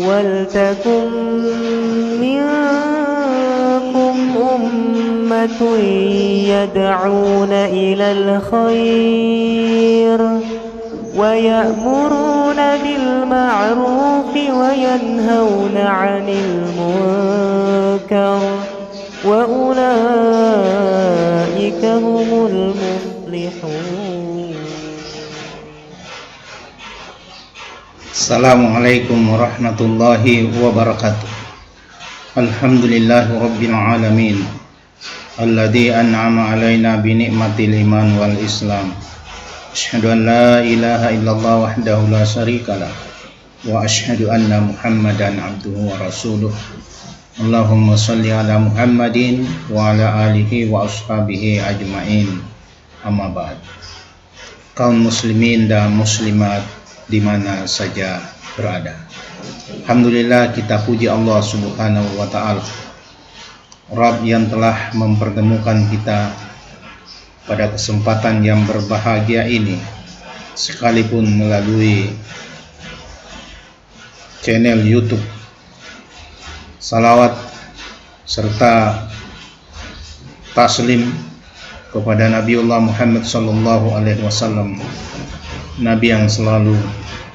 ولتكن منكم أمة يدعون إلى الخير ويأمرون بالمعروف وينهون عن المنكر وأولئك هم المفلحون. Assalamualaikum warahmatullahi wabarakatuh. Alhamdulillahi rabbil alamin alladzi an'ama alaina bi ni'matil iman wal islam. Asyhadu an la ilaha illallah wahdahu la syarikalah wa asyhadu anna Muhammadan abduhu wa rasuluh. Allahumma shalli ala Muhammadin wa ala alihi wa ashabihi ajmain. Amma ba'd. Kaum muslimin dan muslimat di mana saja berada, alhamdulillah kita puji Allah subhanahu wa ta'ala, Rabb yang telah mempertemukan kita pada kesempatan yang berbahagia ini, sekalipun melalui channel YouTube. Salawat serta taslim kepada Nabiullah Muhammad sallallahu alaihi wasallam, Nabi yang selalu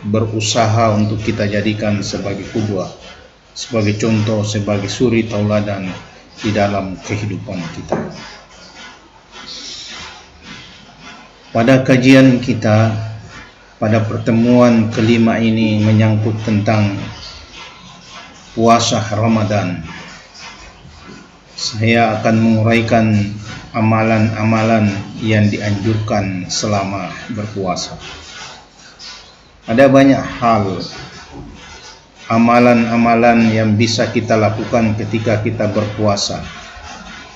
berusaha untuk kita jadikan sebagai qudwah, sebagai contoh, sebagai suri tauladan di dalam kehidupan kita. Pada kajian kita pada pertemuan kelima ini menyangkut tentang puasa Ramadan. Saya akan menguraikan amalan-amalan yang dianjurkan selama berpuasa. Ada banyak hal, amalan-amalan yang bisa kita lakukan ketika kita berpuasa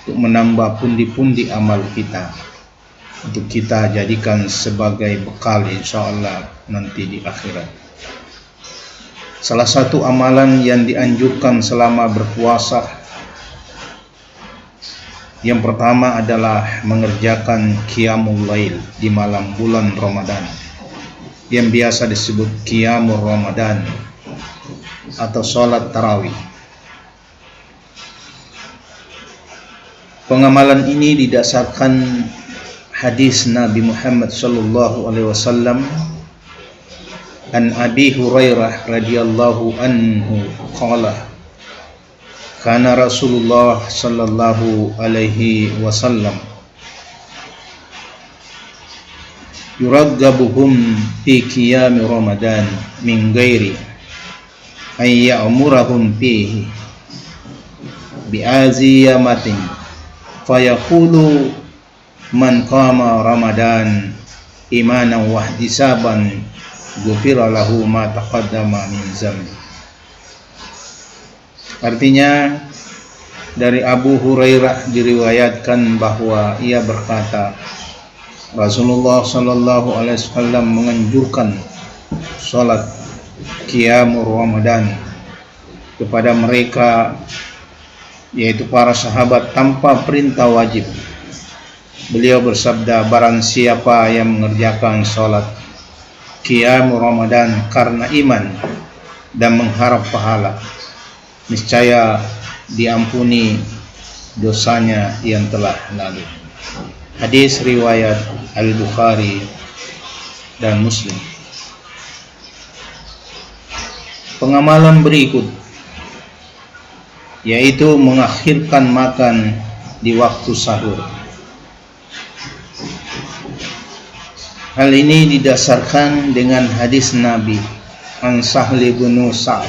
untuk menambah pundi-pundi amal kita, untuk kita jadikan sebagai bekal insyaallah nanti di akhirat. Salah satu amalan yang dianjurkan selama berpuasa, yang pertama adalah mengerjakan qiyamul lail di malam bulan Ramadan, yang biasa disebut qiyamul Ramadan atau sholat tarawih. Pengamalan ini didasarkan hadis Nabi Muhammad sallallahu alaihi wasallam an Abi Hurairah radhiyallahu anhu qala kana Rasulullah sallallahu alaihi wasallam yuraggabuhum fi qiyam Ramadan min ghairi ay ya'murahum fihi bi'aziyamatin fayaqulu man qama Ramadan imanan wa ihtisaban ghufira lahu ma taqaddama min zambi. Artinya, dari Abu Hurairah diriwayatkan bahwa ia berkata, Rasulullah sallallahu alaihi wasallam menganjurkan salat qiyamul Ramadan kepada mereka, yaitu para sahabat, tanpa perintah wajib. Beliau bersabda, barang siapa yang mengerjakan salat qiyamul Ramadan karena iman dan mengharap pahala, niscaya diampuni dosanya yang telah lalu. Hadis riwayat Al-Bukhari dan Muslim. Pengamalan berikut yaitu mengakhirkan makan di waktu sahur. Hal ini didasarkan dengan hadis Nabi an Sahl bin Sa'ad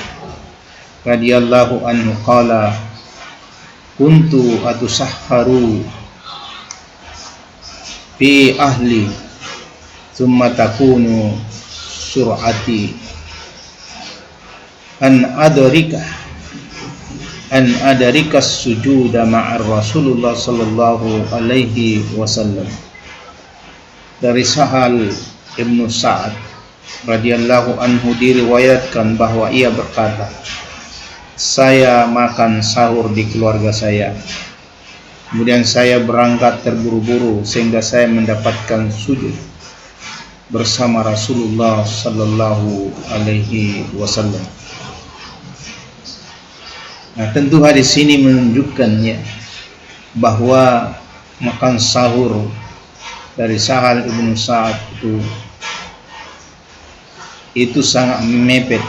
radhiyallahu anhu qala kuntu atusahharu fi ahli thumma takunu sur'ati an adarika sujuda ma'ar Rasulullah sallallahu alaihi wasallam. Dari Sahal Ibnu Sa'ad radhiyallahu anhu diriwayatkan bahwa ia berkata, saya makan sahur di keluarga saya, kemudian saya berangkat terburu-buru sehingga saya mendapatkan sujud bersama Rasulullah sallallahu alaihi wasallam. Nah, tentu hadis ini menunjukkan ya bahwa makan sahur dari Sahal ibnu Sa'ad itu sangat mepet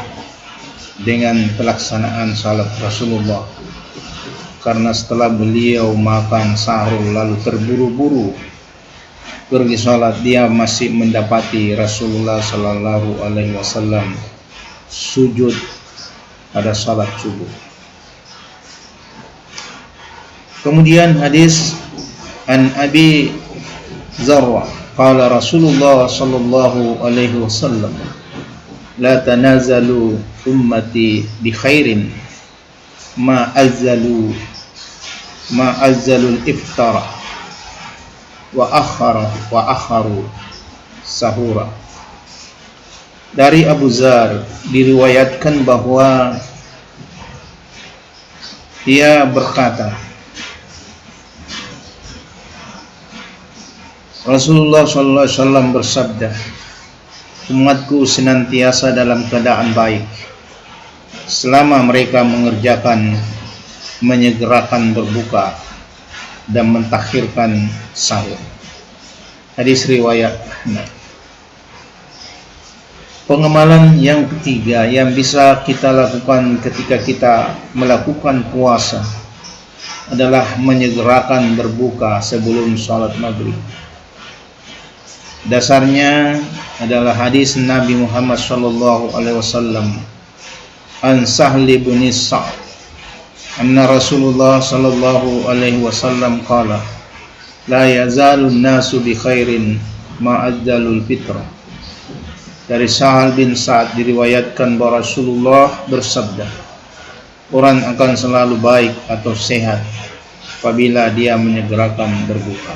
dengan pelaksanaan salat Rasulullah, karena setelah beliau makan sahur lalu terburu-buru pergi salat, dia masih mendapati Rasulullah Sallallahu Alaihi Wasallam sujud pada salat subuh. Kemudian hadis an Abi Zarra qala Rasulullah sallallahu alaihi wasallam la tanazalu ummati bi khairin ma azzalu al-iftara wa akharu sahura. Dari Abu Zar diriwayatkan bahwa dia berkata, Rasulullah sallallahu alaihi wasallam bersabda, umatku senantiasa dalam keadaan baik selama mereka menyegerakan berbuka dan mentakhirkan sahur. Hadis riwayat Ahmad. Pengamalan yang ketiga yang bisa kita lakukan ketika kita melakukan puasa adalah menyegerakan berbuka sebelum salat maghrib. Dasarnya adalah hadis Nabi Muhammad sallallahu alaihi wasallam an Sahl bin Sa'd anna Rasulullah sallallahu alaihi wasallam qala la yazalu an-nasu bi khairin ma addalul fitrah. Dari Sahal bin Sa'd diriwayatkan bahwa Rasulullah bersabda, orang akan selalu baik atau sehat apabila dia menyegerakan berbuka.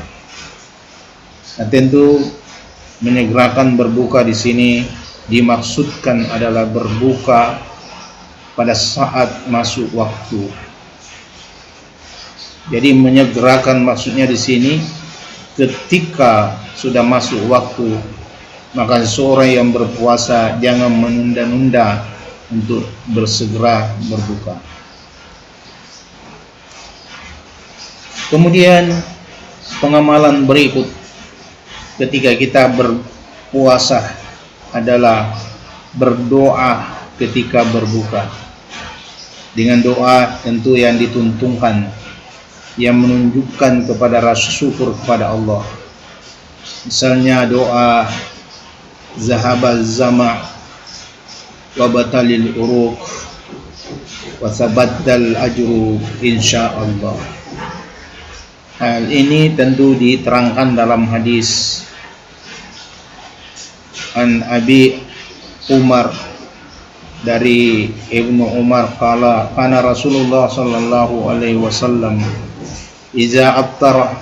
Nah, tentu menyegerakan berbuka di sini dimaksudkan adalah berbuka pada saat masuk waktu. Jadi menyegerakan maksudnya di sini ketika sudah masuk waktu, maka seorang yang berpuasa jangan menunda-nunda untuk bersegera berbuka. Kemudian pengamalan berikut ketika kita berpuasa adalah berdoa ketika berbuka dengan doa tentu yang dituntunkan, yang menunjukkan kepada rasa syukur kepada Allah. Misalnya doa zahabaz zama' wa batalil uruq wa sabatal ajru insyaallah. Hal ini tentu diterangkan dalam hadis an Abi Umar dari Ibnu Umar qala kana Rasulullah sallallahu alaihi wasallam iza aftara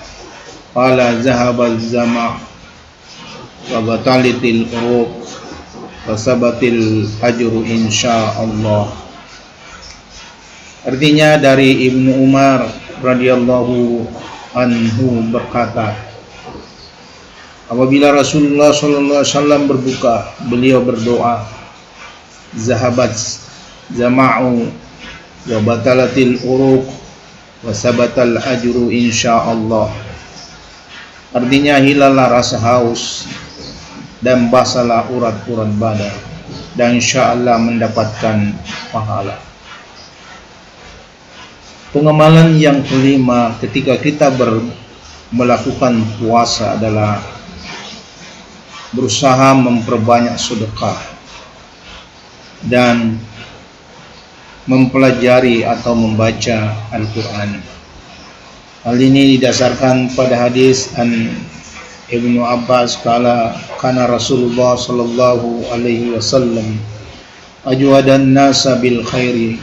qala zahabal zama' wa batalitil uruq wa sabatil ajru insyaallah. Artinya dari Ibnu Umar radhiyallahu anhu berkata, apabila Rasulullah sallallahu alaihi wasallam berbuka, beliau berdoa, zahabat zama'u wa batalatil uruq wa sabatal ajru insyaallah. Artinya hilanglah rasa haus dan basalah urat-urat badan dan insyaallah mendapatkan pahala. Pengamalan yang kelima ketika kita melakukan puasa adalah berusaha memperbanyak sedekah dan mempelajari atau membaca Al-Quran. Hal ini didasarkan pada hadis an Ibnu Abbas kala kana Rasulullah sallallahu alaihi wasallam ajwadan nasa bil khairi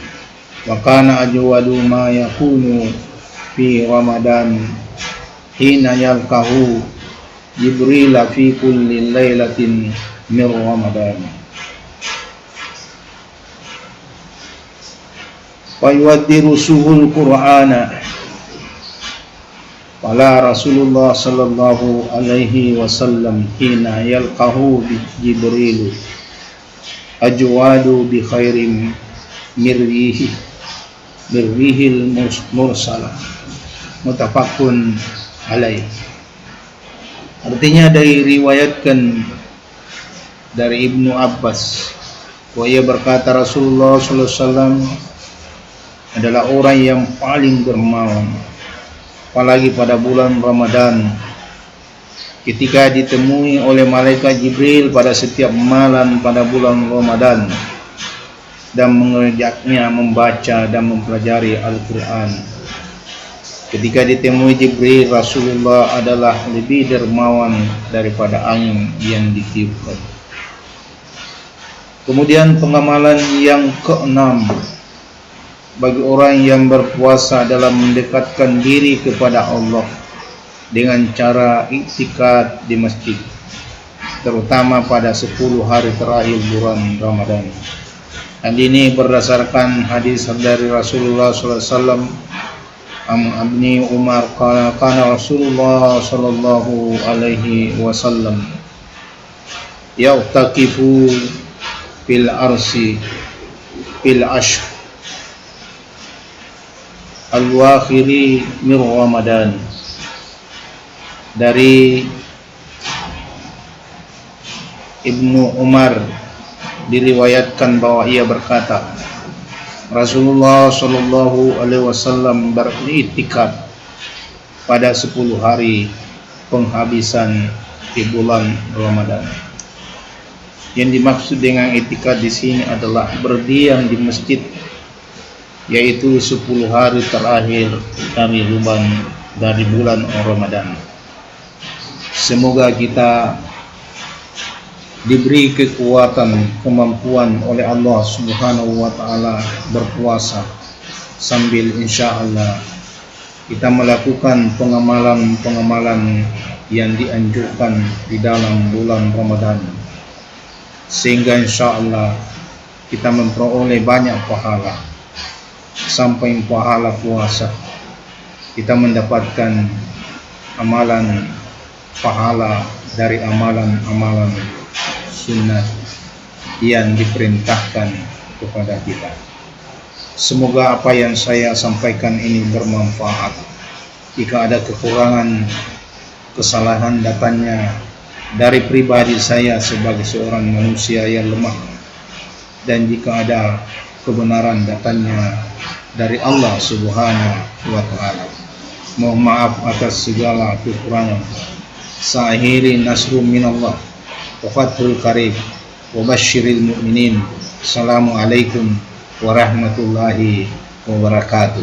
wa kana ajwadu ma yakunu fi Ramadan hina yalqahu Jibril fi kulli lailatin min Ramadan wa yuwaddiru suhul Qur'ana wala Rasulullah sallallahu alaihi wasallam hina yalqahu Jibril ajwadu bi khairin mirrihi birrihil mursalah muttafaqun alaih. Artinya diriwayatkan dari Ibnu Abbas bahwa ia berkata Rasulullah sallallahu alaihi wasallam adalah orang yang paling dermawan, apalagi pada bulan Ramadan, ketika ditemui oleh malaikat Jibril pada setiap malam pada bulan Ramadan dan mengajaknya membaca dan mempelajari Al-Quran. Ketika ditemui Jibril, Rasulullah adalah lebih dermawan daripada angin yang ditiupkan. Kemudian pengamalan yang keenam bagi orang yang berpuasa adalah mendekatkan diri kepada Allah dengan cara iktikad di masjid, terutama pada 10 hari terakhir bulan Ramadan. Dan ini berdasarkan hadis dari Rasulullah SAW. Abni Umar kana Rasulullah sallallahu alaihi wasallam ya'takifu fil arsi fil ashr al-wakhiri min Ramadan. Dari Ibnu Umar diriwayatkan bahwa ia berkata, Rasulullah sallallahu alaihi wasallam beriktikaf pada 10 hari penghabisan di bulan Ramadan. Yang dimaksud dengan iktikaf di sini adalah berdiam di masjid, yaitu 10 hari terakhir dari bulan Ramadan. Semoga kita diberi kekuatan, kemampuan oleh Allah Subhanahu wa taala berpuasa sambil insyaallah kita melakukan pengamalan yang dianjurkan di dalam bulan Ramadan, sehingga insyaallah kita memperoleh banyak pahala. Sampai pahala puasa kita mendapatkan amalan pahala dari amalan-amalan sunnah yang diperintahkan kepada kita. Semoga apa yang saya sampaikan ini bermanfaat. Jika ada kekurangan, kesalahan datangnya dari pribadi saya sebagai seorang manusia yang lemah, dan jika ada kebenaran datangnya dari Allah Subhanahu wa taala. Mohon maaf atas segala kekurangan. Sa'akhiri nasrum minallah wa fathul qarib wa basyiril mu'minin. Assalamualaikum warahmatullahi wabarakatuh.